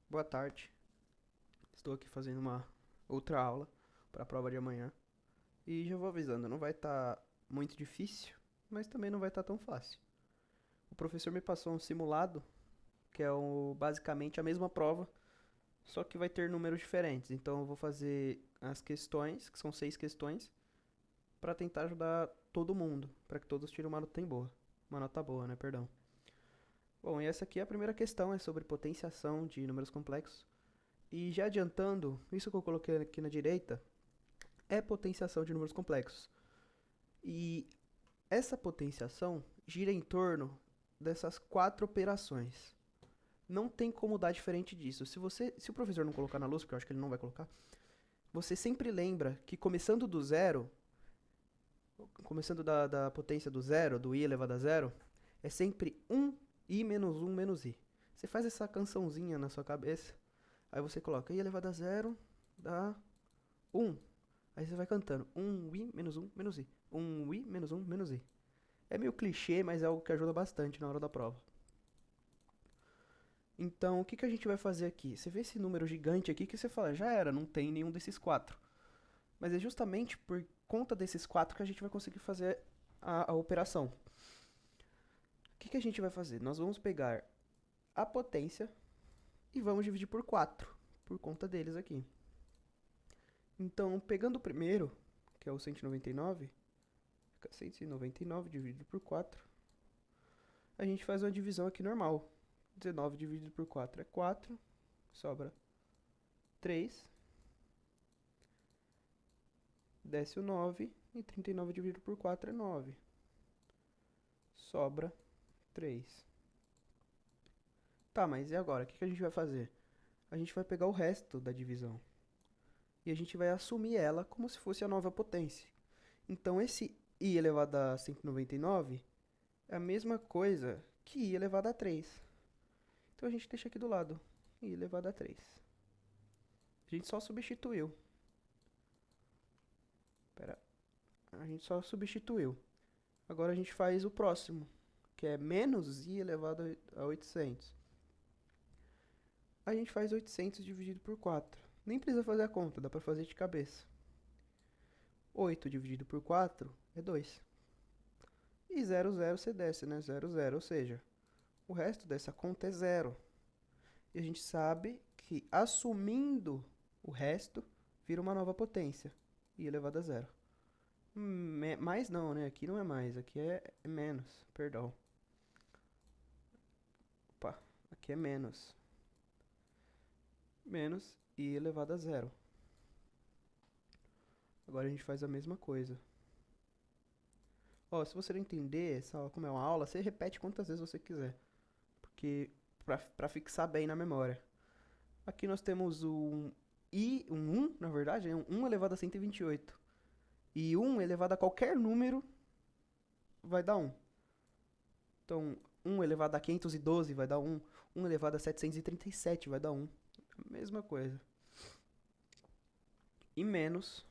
Boa tarde. Estou aqui fazendo uma outra aula para a prova de amanhã. E já vou avisando, não vai estar muito difícil, mas também não vai estar tão fácil. O professor me passou um simulado, que é basicamente a mesma prova, só que vai ter números diferentes. Então eu vou fazer as questões, que são 6 questões, para tentar ajudar todo mundo, para que todos tirem uma nota boa. Uma nota boa, né? Perdão. Bom, e essa aqui é a primeira questão, é sobre potenciação de números complexos. E já adiantando, isso que eu coloquei aqui na direita é potenciação de números complexos. E essa potenciação gira em torno dessas 4 operações. Não tem como dar diferente disso. Se o professor não colocar na luz, porque eu acho que ele não vai colocar, você sempre lembra que começando do zero, começando da potência do zero, do i elevado a zero, é sempre 1i menos 1 menos i. Você faz essa cançãozinha na sua cabeça, aí você coloca i elevado a zero dá 1. Aí você vai cantando 1i menos 1 menos i. 1i menos 1 menos i. É meio clichê, mas é algo que ajuda bastante na hora da prova. Então, o que a gente vai fazer aqui? Você vê esse número gigante aqui que você fala, já era, não tem nenhum desses 4. Mas é justamente por conta desses 4 que a gente vai conseguir fazer a operação. O que a gente vai fazer? Nós vamos pegar a potência e vamos dividir por 4, por conta deles aqui. Então, pegando o primeiro, que é o 199, fica 199 dividido por 4. A gente faz uma divisão aqui normal. 19 dividido por 4 é 4, sobra 3, desce o 9, e 39 dividido por 4 é 9, sobra 3. Tá, mas e agora? O que a gente vai fazer? A gente vai pegar o resto da divisão e a gente vai assumir ela como se fosse a nova potência. Então, esse i elevado a 199 é a mesma coisa que i elevado a 3. Então, a gente deixa aqui do lado, i elevado a 3. A gente só substituiu. Pera, a gente só substituiu. Agora a gente faz o próximo, que é menos i elevado a 800. A gente faz 800 dividido por 4. Nem precisa fazer a conta, dá pra fazer de cabeça. 8 dividido por 4 é 2. E 0, 0 você desce, né? 0, 0, ou seja, o resto dessa conta é 0. E a gente sabe que assumindo o resto, vira uma nova potência, i elevado a 0. Mais não, né? Aqui não é mais, aqui é menos, perdão. Opa, aqui é menos. Menos i elevado a 0. Agora a gente faz a mesma coisa. Ó, se você não entender essa, como é uma aula, você repete quantas vezes você quiser. Porque pra fixar bem na memória. Aqui nós temos um 1, na verdade, é um 1 elevado a 128. E 1 elevado a qualquer número vai dar 1. Então, 1 elevado a 512 vai dar 1. 1 elevado a 737 vai dar 1. A mesma coisa. E menos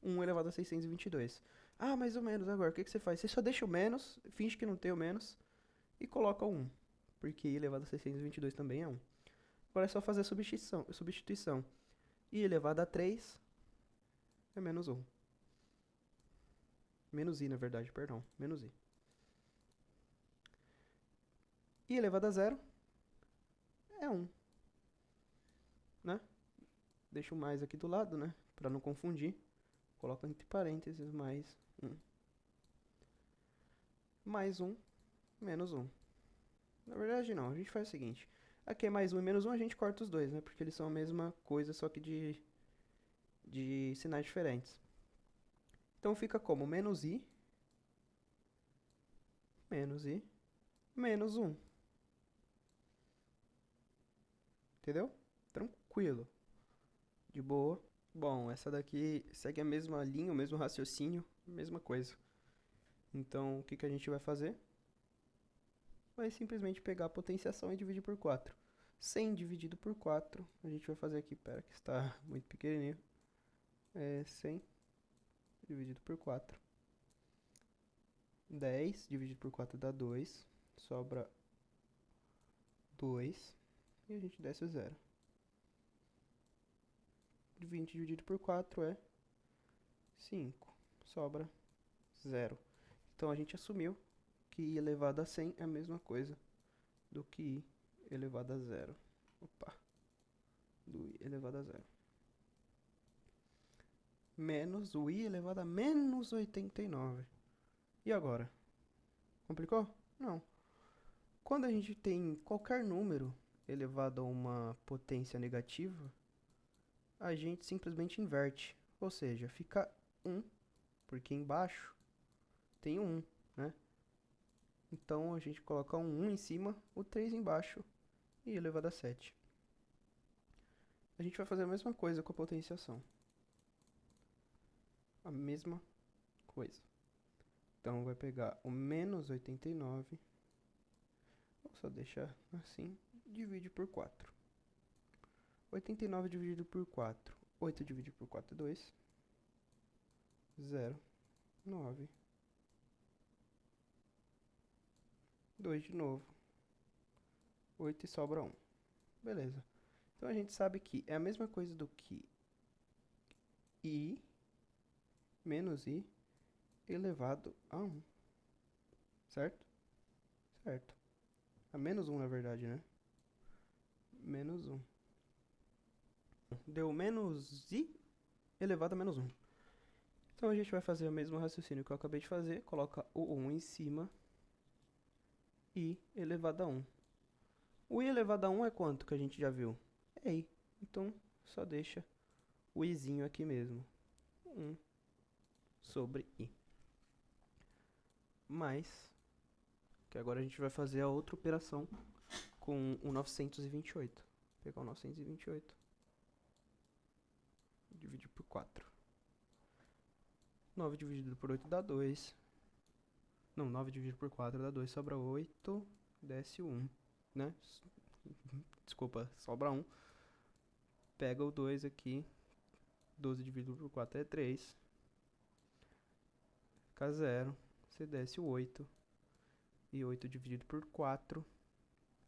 1 elevado a 622. Ah, mais ou menos agora. O que você faz? Você só deixa o menos, finge que não tem o menos e coloca o 1. Porque i elevado a 622 também é 1. Agora é só fazer a substituição. I elevado a 3 é menos 1. Menos i, na verdade, perdão. Menos i. I elevado a 0 é 1, né? Deixa o mais aqui do lado, né? Pra não confundir. Coloca entre parênteses mais 1. Mais 1, menos 1. Na verdade, não. A gente faz o seguinte. Aqui é mais 1 e menos 1, a gente corta os dois, né? Porque eles são a mesma coisa, só que de sinais diferentes. Então fica como menos i, menos 1. Entendeu? Tranquilo. De boa. Bom, essa daqui segue a mesma linha, o mesmo raciocínio, mesma coisa. Então, o que a gente vai fazer? Vai simplesmente pegar a potenciação e dividir por 4. 100 dividido por 4, a gente vai fazer aqui, pera que está muito pequenininho. É 100 dividido por 4. 10 dividido por 4 dá 2. Sobra 2. E a gente desce o zero. 20 dividido por 4 é 5. Sobra 0. Então a gente assumiu que i elevado a 100 é a mesma coisa do que i elevado a 0. Opa, do i elevado a 0. Menos o i elevado a menos 89. E agora? Complicou? Não. Quando a gente tem qualquer número elevado a uma potência negativa, a gente simplesmente inverte. Ou seja, fica 1, porque embaixo tem um 1, né? Então a gente coloca um 1 em cima, o 3 embaixo e elevado a 7. A gente vai fazer a mesma coisa com a potenciação. A mesma coisa. Então vai pegar o menos 89, vou só deixar assim, divide por 4. 89 dividido por 4. 8 dividido por 4 é 2. 0, 9. 2 de novo. 8 e sobra 1. Beleza. Então a gente sabe que é a mesma coisa do que i menos i elevado a 1. Certo? Certo. A menos 1 na verdade, né? Menos 1. Deu menos i elevado a menos 1. Então a gente vai fazer o mesmo raciocínio que eu acabei de fazer. Coloca o 1 em cima. I elevado a 1. O i elevado a 1 é quanto que a gente já viu? É i. Então só deixa o izinho aqui mesmo. 1 sobre i. Mais, que agora a gente vai fazer a outra operação com o 928. Vou pegar o 928. Dividir por 4. 9 dividido por 8 dá 2. Não, 9 dividido por 4 dá 2. Sobra 8. Desce 1. Né? Desculpa, sobra 1. Pega o 2 aqui. 12 dividido por 4 é 3. Fica 0. Você desce o 8. E 8 dividido por 4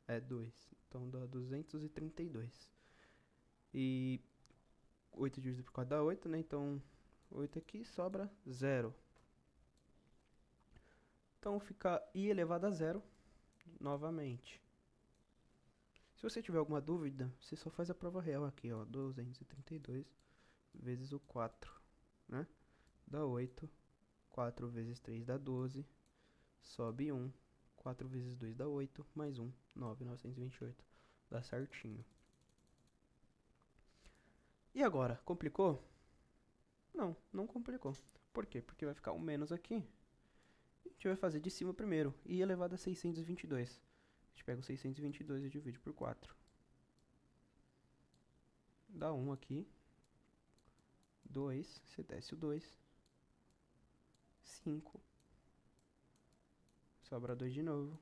é 2. Então dá 232. E 8 dividido por 4 dá 8, né? Então 8 aqui sobra 0. Então fica i elevado a 0 novamente. Se você tiver alguma dúvida, você só faz a prova real aqui, ó. 232 vezes o 4, né? Dá 8. 4 vezes 3 dá 12. Sobe 1. 4 vezes 2 dá 8. Mais 1, 9, 928. Dá certinho. E agora, complicou? Não, não complicou. Por quê? Porque vai ficar um menos aqui. A gente vai fazer de cima primeiro. I elevado a 622. A gente pega o 622 e divide por 4. Dá 1 aqui. 2. Você desce o 2. 5. Sobra 2 de novo.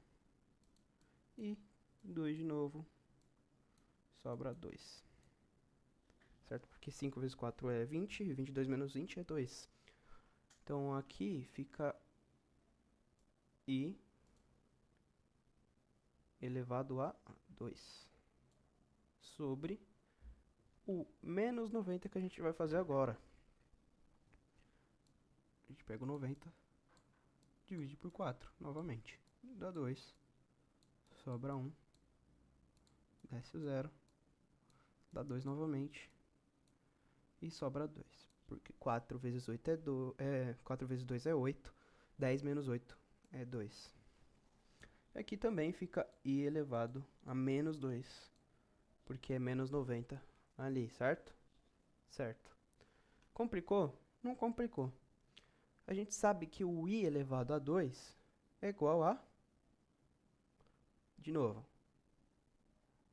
E 2 de novo. Sobra 2. Certo? Porque 5 vezes 4 é 20. E 22 menos 20 é 2. Então aqui fica i elevado a 2 sobre o menos 90 que a gente vai fazer agora. A gente pega o 90, divide por 4 novamente. Dá 2. Sobra 1. Desce o 0. Dá 2 novamente. E sobra 2. Porque 4 vezes 8 4 vezes 2 é 8. 10 menos 8 é 2. Aqui também fica i elevado a menos 2. Porque é menos 90 ali, certo? Certo. Complicou? Não complicou. A gente sabe que o i elevado a 2 é igual a... De novo.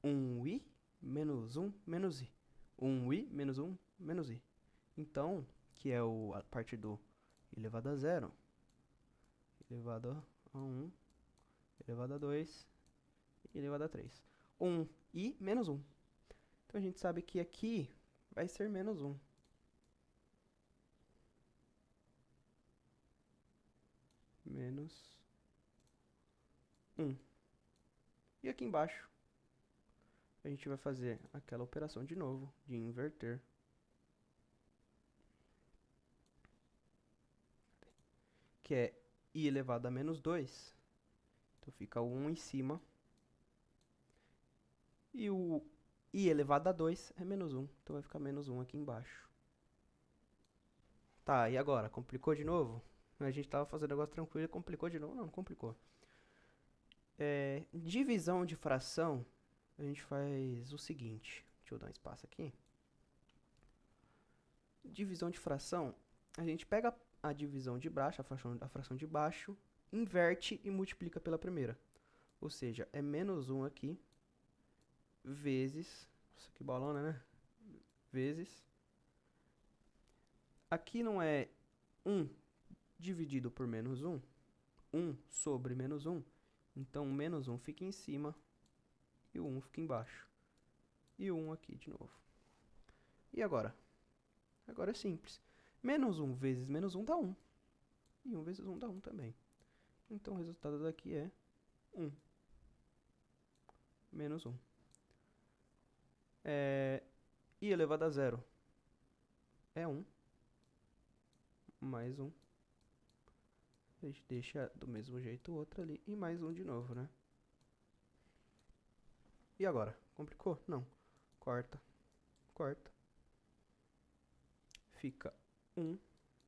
1i menos 1 menos i. 1i menos 1 menos i. Então, que é a parte do elevado a 0, elevado a 1, elevado a 2 e elevado a 3. 1i menos 1. Então a gente sabe que aqui vai ser menos 1. Menos 1. E aqui embaixo a gente vai fazer aquela operação de novo, de inverter. que é i elevado a menos 2. Então fica o 1 em cima. E o i elevado a 2 é menos 1. Então vai ficar menos 1 aqui embaixo. Tá, e agora? Complicou de novo? A gente tava fazendo negócio tranquilo e complicou de novo? Não, não complicou. Divisão de fração, a gente faz o seguinte. Deixa eu dar um espaço aqui. Divisão de fração, a gente pega a divisão de baixo, a fração de baixo, inverte e multiplica pela primeira. Ou seja, é menos 1 aqui, vezes, nossa, que bolona, né? Vezes. Aqui não é 1 dividido por menos 1, 1 sobre menos 1. Então, menos 1 fica em cima e o 1 fica embaixo. E o 1 aqui de novo. E agora? Agora é simples. Menos 1 vezes menos 1 dá 1. E 1 vezes 1 dá 1 também. Então, o resultado daqui é 1. Menos 1. I elevado a zero é 1. Mais 1. A gente deixa do mesmo jeito o outro ali. E mais 1 de novo, né? E agora? Complicou? Não. Corta. Corta. Fica 1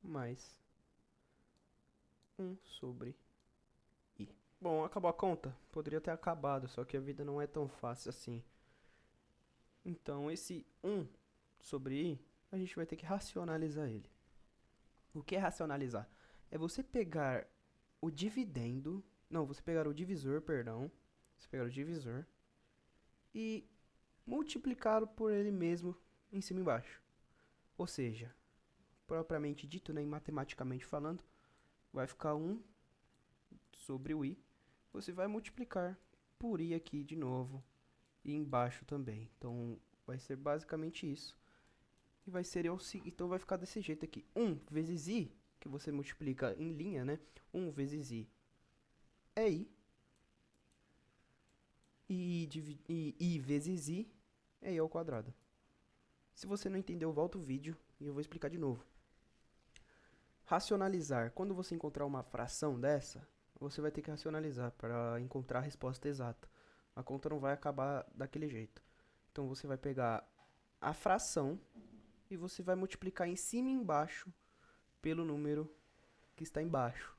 mais 1 sobre i. Bom, acabou a conta? Poderia ter acabado, só que a vida não é tão fácil assim. Então, esse 1 sobre i, a gente vai ter que racionalizar ele. O que é racionalizar? É você pegar o dividendo... Não, você pegar o divisor, perdão. Você pegar o divisor e multiplicá-lo por ele mesmo em cima e embaixo. Ou seja, propriamente dito, né, matematicamente falando, vai ficar 1 sobre o i. Você vai multiplicar por i aqui de novo e embaixo também. Então, vai ser basicamente isso. E vai ser então vai ficar desse jeito aqui. 1 vezes i, que você multiplica em linha, né? 1 vezes i é i. E i vezes i é i ao quadrado. Se você não entendeu, volta o vídeo e eu vou explicar de novo. Racionalizar. Quando você encontrar uma fração dessa, você vai ter que racionalizar para encontrar a resposta exata. A conta não vai acabar daquele jeito. Então você vai pegar a fração e você vai multiplicar em cima e embaixo pelo número que está embaixo.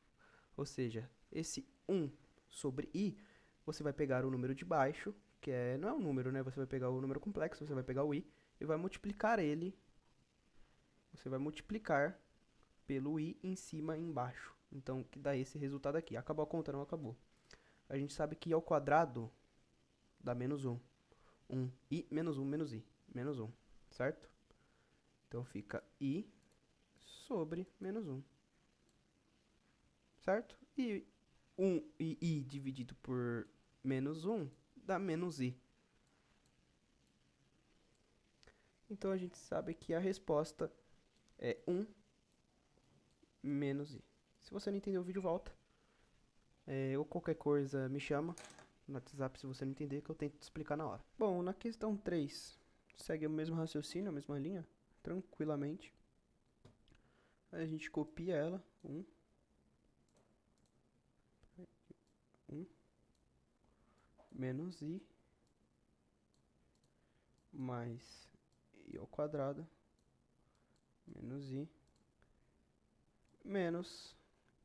Ou seja, esse 1 sobre i, você vai pegar o número de baixo, que não é um número, né? Você vai pegar o número complexo, você vai pegar o i e vai multiplicar ele. Você vai multiplicar pelo i em cima e embaixo. Então, que dá esse resultado aqui. Acabou a conta? Não acabou. A gente sabe que i ao quadrado dá menos 1. 1i menos 1 menos i. Menos 1, certo? Então, fica i sobre menos 1. Certo? E i dividido por menos 1 dá menos i. Então, a gente sabe que a resposta é 1 menos i. Se você não entendeu o vídeo, volta. Ou qualquer coisa, me chama no WhatsApp se você não entender, que eu tento te explicar na hora. Bom, na questão 3, segue o mesmo raciocínio, a mesma linha, tranquilamente. A gente copia ela, 1 menos i mais i ao quadrado menos i menos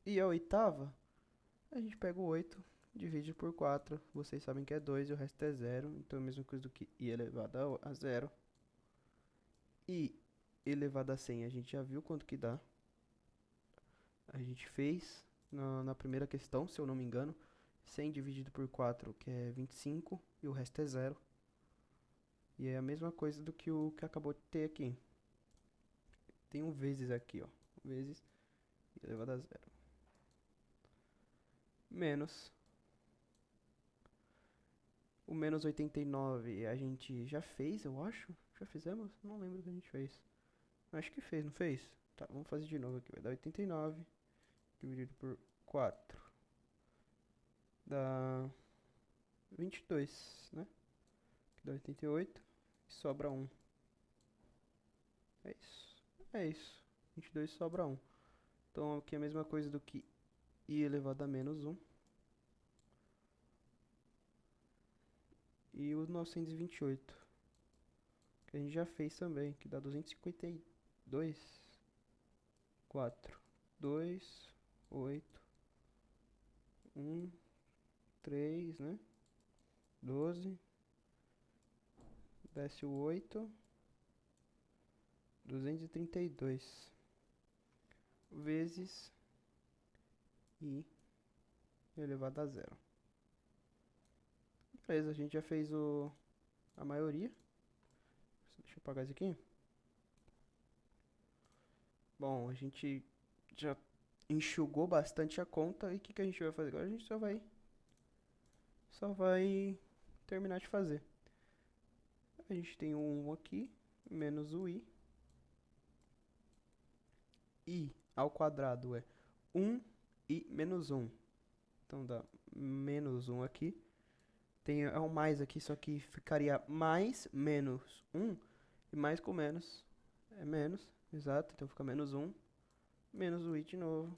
i à oitava. A gente pega o 8, divide por 4, vocês sabem que é 2 e o resto é 0, então é a mesma coisa do que i elevado a 0. I elevado a 100 a gente já viu quanto que dá. A gente fez na primeira questão, se eu não me engano. 100 dividido por 4, que é 25, e o resto é 0. E é a mesma coisa do que o que acabou de ter aqui. Tem um vezes aqui, ó. Vezes i elevado a 0. Menos o menos 89 a gente já fez, eu acho. Já fizemos? Não lembro o que a gente fez. Acho que fez, não fez? Tá, vamos fazer de novo aqui. Vai dar 89 dividido por 4. Dá 22, né? Que dá 88 e sobra 1. É isso. É isso. 22 sobra 1. Então aqui é a mesma coisa do que i elevado a menos um. E o 928, que a gente já fez também, que dá 252, 4, 2, 8, 1, 3, né? 12, desce o 8, 232, vezes i elevado a zero. Beleza, a gente já fez a maioria. Deixa eu apagar isso aqui. Bom, a gente já enxugou bastante a conta. E o que a gente vai fazer agora? A gente só vai terminar de fazer. A gente tem o 1 aqui, menos o i. I ao quadrado é 1 e menos 1. Então dá menos 1 aqui. Tem um mais aqui, só que ficaria mais menos 1. E mais com menos é menos, exato. Então fica menos 1, menos o i de novo.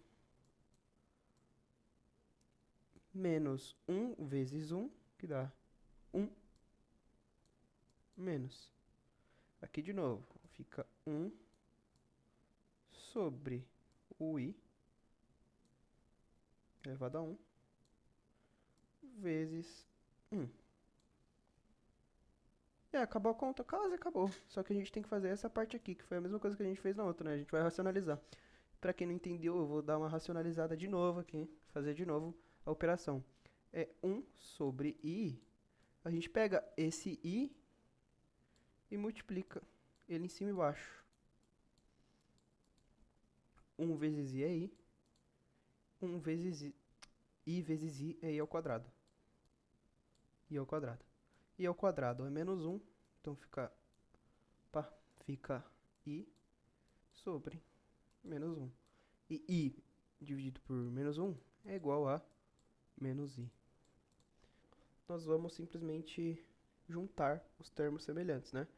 Menos 1 vezes 1, que dá 1 menos. Aqui de novo, fica 1 sobre o i elevado a 1 vezes 1. Acabou a conta, quase acabou. Só que a gente tem que fazer essa parte aqui, que foi a mesma coisa que a gente fez na outra, né? A gente vai racionalizar. Pra quem não entendeu, eu vou dar uma racionalizada de novo aqui, fazer de novo a operação. É 1 sobre i. A gente pega esse i e multiplica ele em cima e embaixo. 1 vezes i é i. 1 vezes i vezes i é i ao quadrado. I ao quadrado. I ao quadrado é menos 1. Então fica i sobre menos 1. E i dividido por menos 1 é igual a menos i. Nós vamos simplesmente juntar os termos semelhantes, né?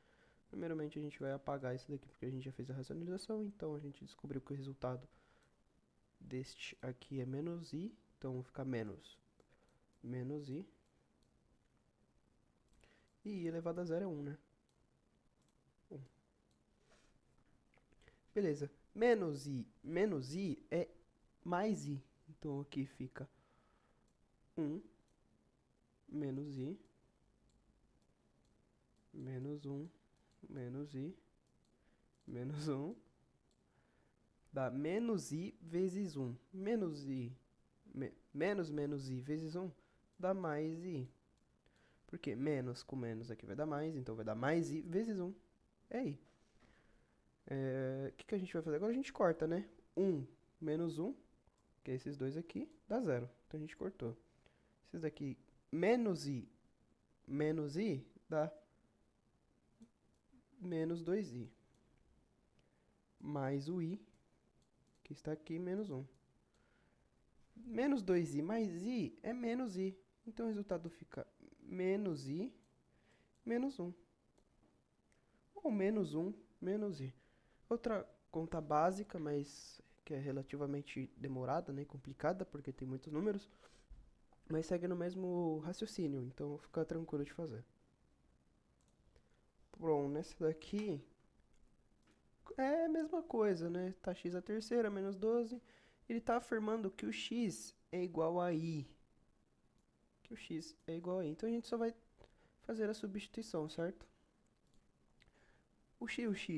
Primeiramente a gente vai apagar isso daqui porque a gente já fez a racionalização, então a gente descobriu que o resultado deste aqui é menos i, então vai ficar menos i. E i elevado a zero é 1, né? 1. Beleza. Menos i é mais i. Então aqui fica 1 menos i menos 1 menos i menos 1 dá menos i vezes 1. Menos i vezes 1 dá mais i. Porque menos com menos aqui vai dar mais, então vai dar mais i vezes 1. É i. O que a gente vai fazer agora? A gente corta, né? 1 menos 1, que é esses dois aqui, dá 0. Então a gente cortou. Esses daqui, menos i dá menos 2i. Mais o i, que está aqui, menos 1. Menos 2i mais i é menos i. Então o resultado fica menos i menos 1. Ou menos 1 menos i. Outra conta básica, mas que é relativamente demorada, né, complicada, porque tem muitos números, mas segue no mesmo raciocínio, então fica tranquilo de fazer. Bom, nessa daqui é a mesma coisa, né? Tá x à terceira menos 12. Ele está afirmando que o x é igual a i. Que o x é igual a i. Então a gente só vai fazer a substituição, certo?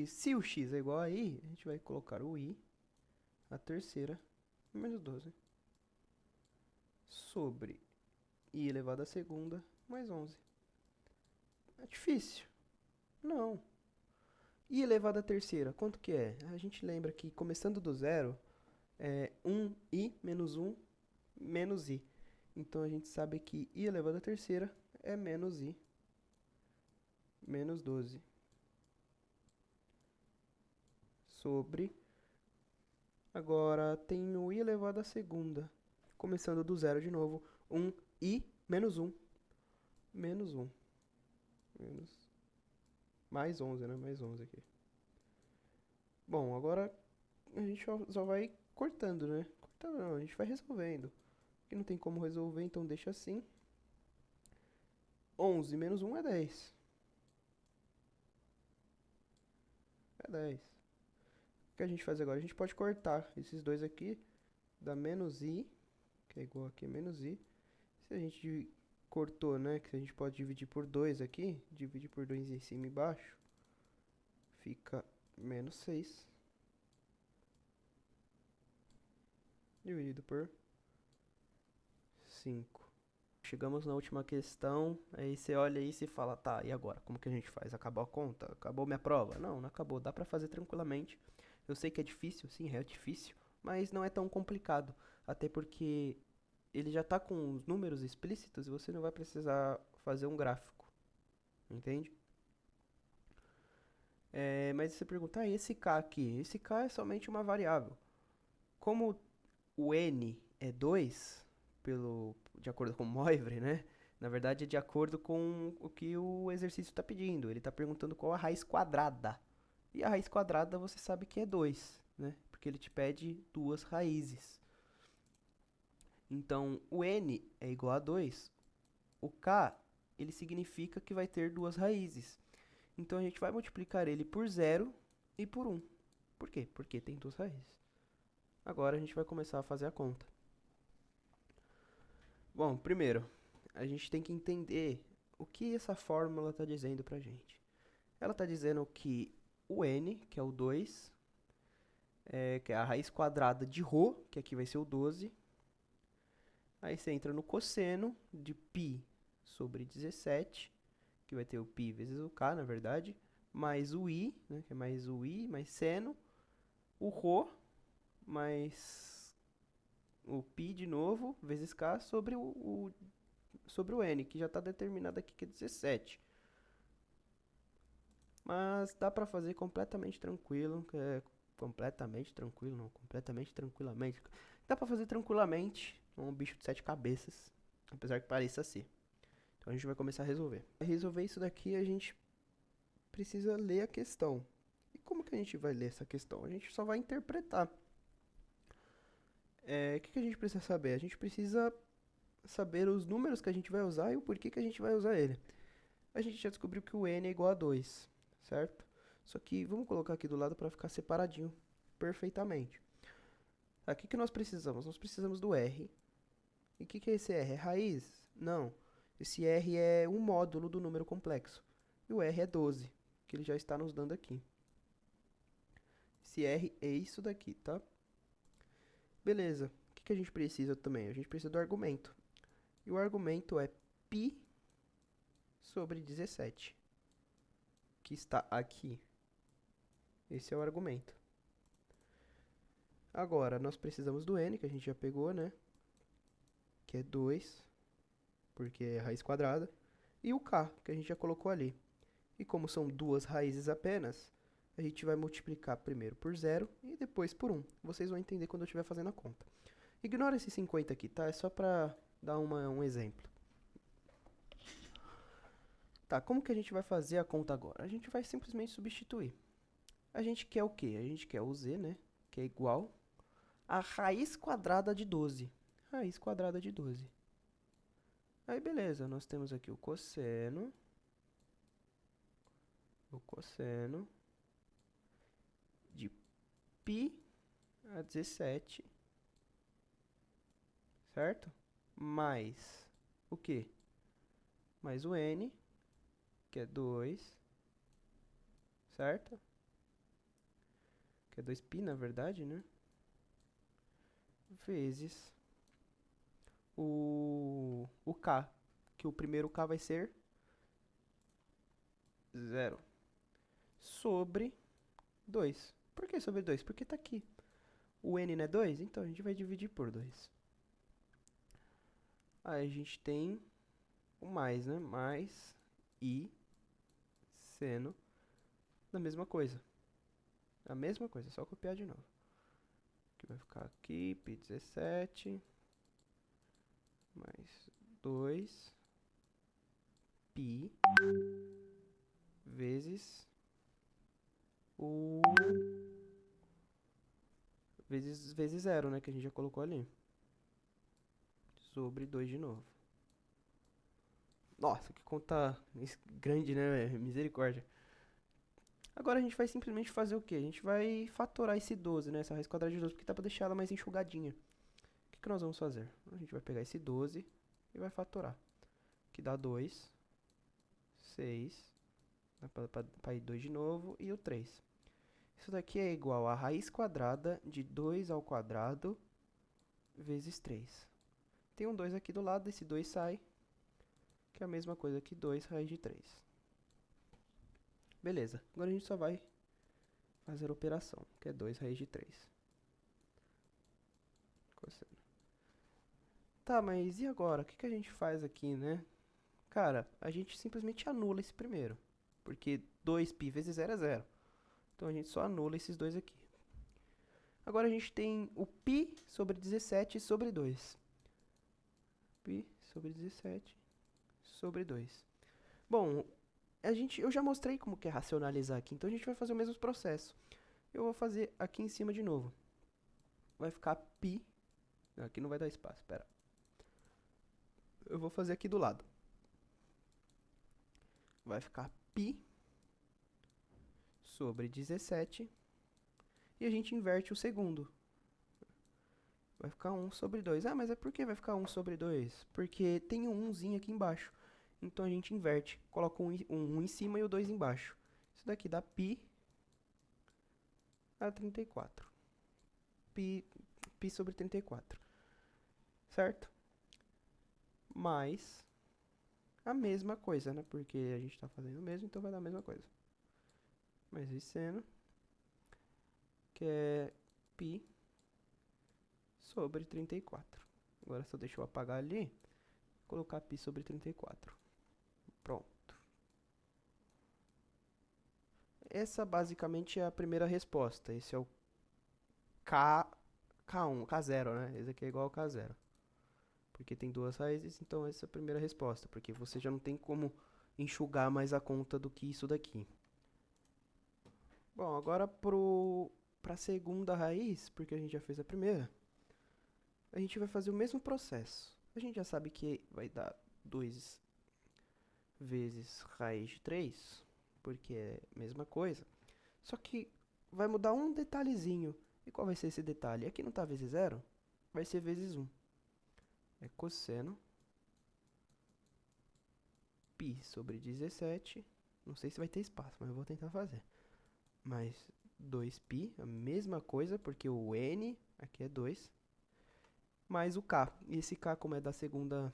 Se o x é igual a i, a gente vai colocar o i à terceira menos 12 sobre i elevado à segunda mais 11. É difícil? Não. I elevado à terceira, quanto que é? A gente lembra que começando do zero é 1i menos 1 menos i. Então a gente sabe que i elevado à terceira é menos i menos 12 sobre. Agora tem o i elevado à segunda. Começando do zero de novo. 1i menos 1 menos 1. Menos. Mais 11, né? Mais 11 aqui. Bom, agora a gente só vai cortando, né? Então não, a gente vai resolvendo. Aqui não tem como resolver, então deixa assim. 11 menos 1 é 10. É 10. O que a gente faz agora? A gente pode cortar esses dois aqui. Dá menos i, que é igual aqui a menos i. Se a gente cortou, né? Que a gente pode dividir por 2 aqui. Dividir por 2 em cima e embaixo. Fica menos 6. Dividido por 5. Chegamos na última questão, aí você olha aí e fala, tá, e agora? Como que a gente faz? Acabou a conta? Acabou minha prova? Não, não acabou, dá pra fazer tranquilamente. Eu sei que é difícil, sim, é difícil, mas não é tão complicado. Até porque ele já tá com os números explícitos e você não vai precisar fazer um gráfico, entende? Mas você pergunta, e esse k aqui? Esse k é somente uma variável. Como o n é 2 de acordo com o Moivre, né? Na verdade, é de acordo com o que o exercício está pedindo. Ele está perguntando qual a raiz quadrada. E a raiz quadrada você sabe que é 2, né? Porque ele te pede duas raízes. Então, o n é igual a 2. O k, ele significa que vai ter duas raízes. Então, a gente vai multiplicar ele por 0 e por 1. Por quê? Porque tem duas raízes. Agora, a gente vai começar a fazer a conta. Bom, primeiro, a gente tem que entender o que essa fórmula está dizendo pra gente. Ela está dizendo que o n, que é o 2, que é a raiz quadrada de ρ, que aqui vai ser o 12. Aí você entra no cosseno de π sobre 17, que vai ter o π vezes o k, na verdade, mais o i, né, que é mais o i, mais seno, o ρ, mais o π de novo, vezes k, sobre o n, que já está determinado aqui que é 17. Mas dá pra fazer completamente tranquilo, completamente tranquilo, não, completamente tranquilamente. Dá pra fazer tranquilamente um bicho de 7 cabeças, apesar que pareça ser. Então a gente vai começar a resolver. Para resolver isso daqui, a gente precisa ler a questão. E como que a gente vai ler essa questão? A gente só vai interpretar. O que a gente precisa saber? A gente precisa saber os números que a gente vai usar e o porquê que a gente vai usar ele. A gente já descobriu que o n é igual a 2, certo? Só que vamos colocar aqui do lado para ficar separadinho perfeitamente. Aqui que nós precisamos? Nós precisamos do r. E o que é esse r? É raiz? Não. Esse r é um módulo do número complexo. E o r é 12, que ele já está nos dando aqui. Esse r é isso daqui, tá? Beleza. O que a gente precisa também? A gente precisa do argumento. E o argumento é π sobre 17, que está aqui. Esse é o argumento. Agora, nós precisamos do n, que a gente já pegou, né? Que é 2, porque é raiz quadrada. E o k, que a gente já colocou ali. E como são duas raízes apenas, a gente vai multiplicar primeiro por 0 e depois por 1. Vocês vão entender quando eu estiver fazendo a conta. Ignora esse 50 aqui, tá? É só para dar um exemplo. Tá, como que a gente vai fazer a conta agora? A gente vai simplesmente substituir. A gente quer o quê? A gente quer o z, né? Que é igual a raiz quadrada de 12. Raiz quadrada de 12. Aí, beleza. Nós temos aqui o cosseno de π a 17, certo? Mais o quê? Mais o n, que é 2, certo? Que é 2π, na verdade, né? Vezes o k, que o primeiro k vai ser 0, sobre 2. Por que sobre 2? Porque tá aqui. O n não é 2? Então a gente vai dividir por 2. Aí a gente tem o mais, né? Mais i seno da mesma coisa. A mesma coisa, só copiar de novo. Que vai ficar aqui, π17 mais 2 π vezes o vezes zero, né? Que a gente já colocou ali. Sobre 2 de novo. Nossa, que conta grande, né, velho? Misericórdia. Agora a gente vai simplesmente fazer o quê? A gente vai fatorar esse 12, né? Essa raiz quadrada de 12, porque tá pra deixar ela mais enxugadinha. O que que nós vamos fazer? A gente vai pegar esse 12 e vai fatorar. Que dá 2, 6, dá pra ir 2 de novo, e o 3. Isso daqui é igual a raiz quadrada de 2 ao quadrado vezes 3. Tem um 2 aqui do lado, esse 2 sai, que é a mesma coisa que 2 raiz de 3. Beleza, agora a gente só vai fazer a operação, que é 2 raiz de 3. Cosseno. Tá, mas e agora? O que que a gente faz aqui, né? Cara, a gente simplesmente anula esse primeiro, porque 2π vezes zero é zero. Então a gente só anula esses dois aqui. Agora a gente tem o π sobre 17 sobre 2. Π sobre 17 sobre 2. Bom, eu já mostrei como que é racionalizar aqui, então a gente vai fazer o mesmo processo. Eu vou fazer aqui em cima de novo. Vai ficar π. Aqui não vai dar espaço, espera. Eu vou fazer aqui do lado. Vai ficar π sobre 17. E a gente inverte o segundo. Vai ficar 1 sobre 2. Ah, mas é por que vai ficar 1 sobre 2? Porque tem um 1zinho aqui embaixo. Então a gente inverte. Coloca um em cima e o 2 embaixo. Isso daqui dá π a 34. Π sobre 34. Certo? Mais a mesma coisa, né? Porque a gente está fazendo o mesmo, então vai dar a mesma coisa. Mais esse seno, que é π sobre 34. Agora só deixa eu apagar ali e colocar π sobre 34. Pronto. Essa basicamente é a primeira resposta. Esse é o K1, K0, né? Esse aqui é igual ao K0. Porque tem duas raízes, então essa é a primeira resposta. Porque você já não tem como enxugar mais a conta do que isso daqui. Bom, agora para a segunda raiz, porque a gente já fez a primeira, a gente vai fazer o mesmo processo. A gente já sabe que vai dar 2 vezes raiz de 3, porque é a mesma coisa. Só que vai mudar um detalhezinho. E qual vai ser esse detalhe? Aqui não está vezes zero, vai ser vezes 1. É cosseno π sobre 17. Não sei se vai ter espaço, mas eu vou tentar fazer. Mais 2π, a mesma coisa, porque o n aqui é 2. Mais o k. E esse k, como é da segunda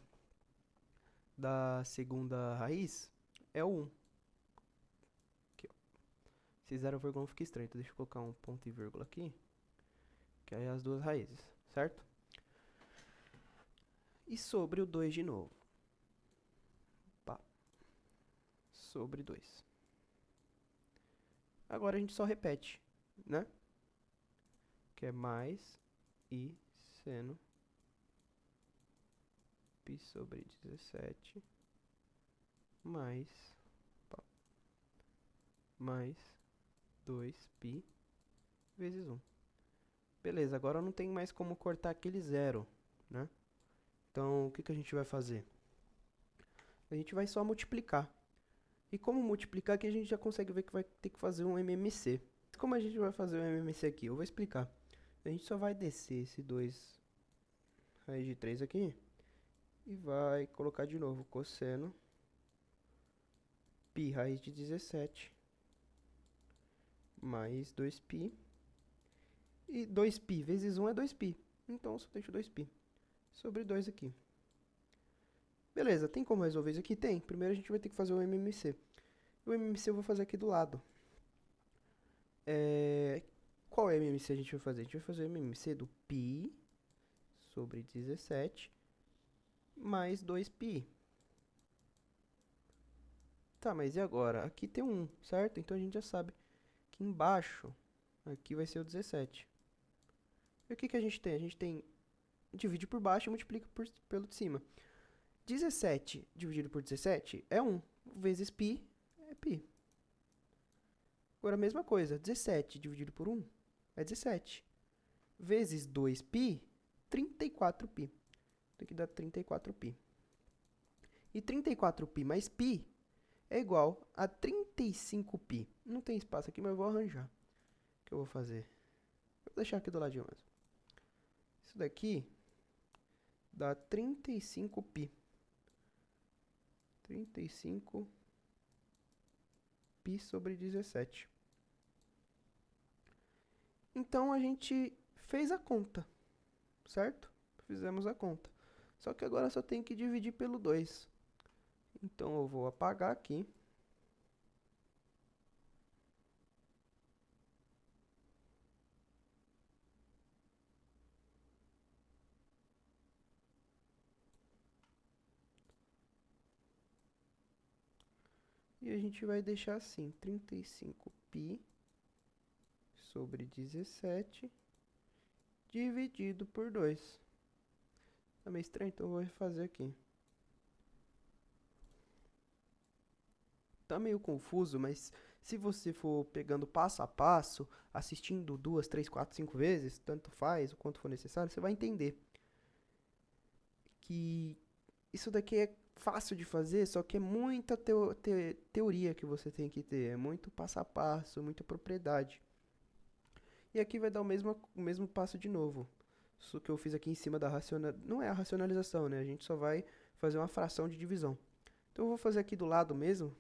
raiz, é o 1. Aqui, ó. Esse 0,1 fica estranho, então deixa eu colocar um ponto e vírgula aqui, que aí é as duas raízes, certo? E sobre o 2 de novo. Pá. Sobre 2. Agora a gente só repete, né? Que é mais i seno π sobre 17 mais, pá, mais 2π vezes 1. Beleza, agora não tem mais como cortar aquele zero, né? Então, o que que a gente vai fazer? A gente vai só multiplicar. E como multiplicar aqui, a gente já consegue ver que vai ter que fazer um MMC. Como a gente vai fazer o MMC aqui? Eu vou explicar. A gente só vai descer esse 2 raiz de 3 aqui e vai colocar de novo cosseno π raiz de 17 mais 2π. E 2π vezes 1 é 2π. Então, eu só deixo 2π sobre 2 aqui. Beleza, tem como resolver isso aqui? Tem. Primeiro a gente vai ter que fazer o MMC. O MMC eu vou fazer aqui do lado. Qual MMC a gente vai fazer? A gente vai fazer o MMC do π sobre 17 mais 2π. Tá, mas e agora? Aqui tem 1, certo? Então a gente já sabe que embaixo, aqui vai ser o 17. E o que que a gente tem? A gente tem divide por baixo e multiplica pelo de cima. 17 dividido por 17 é 1, vezes π é π. Agora a mesma coisa, 17 dividido por 1 é 17. vezes 2π, 34π. Isso aqui dá 34π. E 34π mais π é igual a 35π. Não tem espaço aqui, mas eu vou arranjar. O que eu vou fazer? Vou deixar aqui do ladinho mesmo. Isso daqui dá 35π. 35π sobre 17. Então, a gente fez a conta, certo? Fizemos a conta. Só que agora só tem que dividir pelo 2. Então, eu vou apagar aqui. E a gente vai deixar assim, 35π sobre 17 dividido por 2. Tá meio estranho, então eu vou refazer aqui. Tá meio confuso, mas se você for pegando passo a passo, assistindo 2, 3, 4, 5 vezes, tanto faz, o quanto for necessário, você vai entender que isso daqui é fácil de fazer, só que é muita teoria que você tem que ter, é muito passo a passo, muita propriedade. E aqui vai dar o mesmo passo de novo. Isso que eu fiz aqui em cima da não é a racionalização, né? A gente só vai fazer uma fração de divisão. Então eu vou fazer aqui do lado mesmo,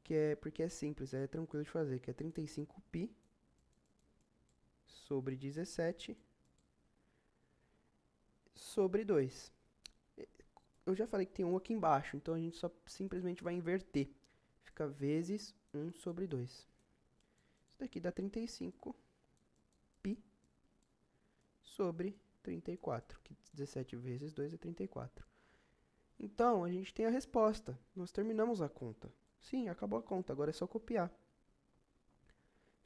que é porque é simples, é tranquilo de fazer, que é 35π sobre 17 sobre 2. Eu já falei que tem um aqui embaixo, então a gente só simplesmente vai inverter. Fica vezes 1 sobre 2. Isso daqui dá 35π sobre 34, que 17 vezes 2 é 34. Então, a gente tem a resposta. Nós terminamos a conta. Sim, acabou a conta, agora é só copiar.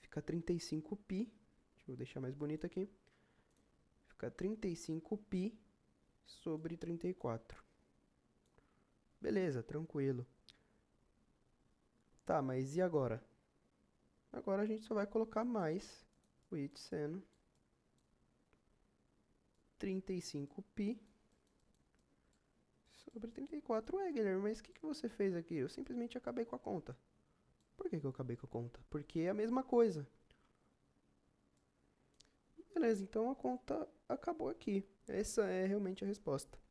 Fica 35π, deixa eu deixar mais bonito aqui. Fica 35π sobre 34. Beleza, tranquilo. Tá, mas e agora? Agora a gente só vai colocar mais o it seno 35π sobre 34. Ué, Guilherme, mas o que você fez aqui? Eu simplesmente acabei com a conta. Por que eu acabei com a conta? Porque é a mesma coisa. Beleza, então a conta acabou aqui. Essa é realmente a resposta.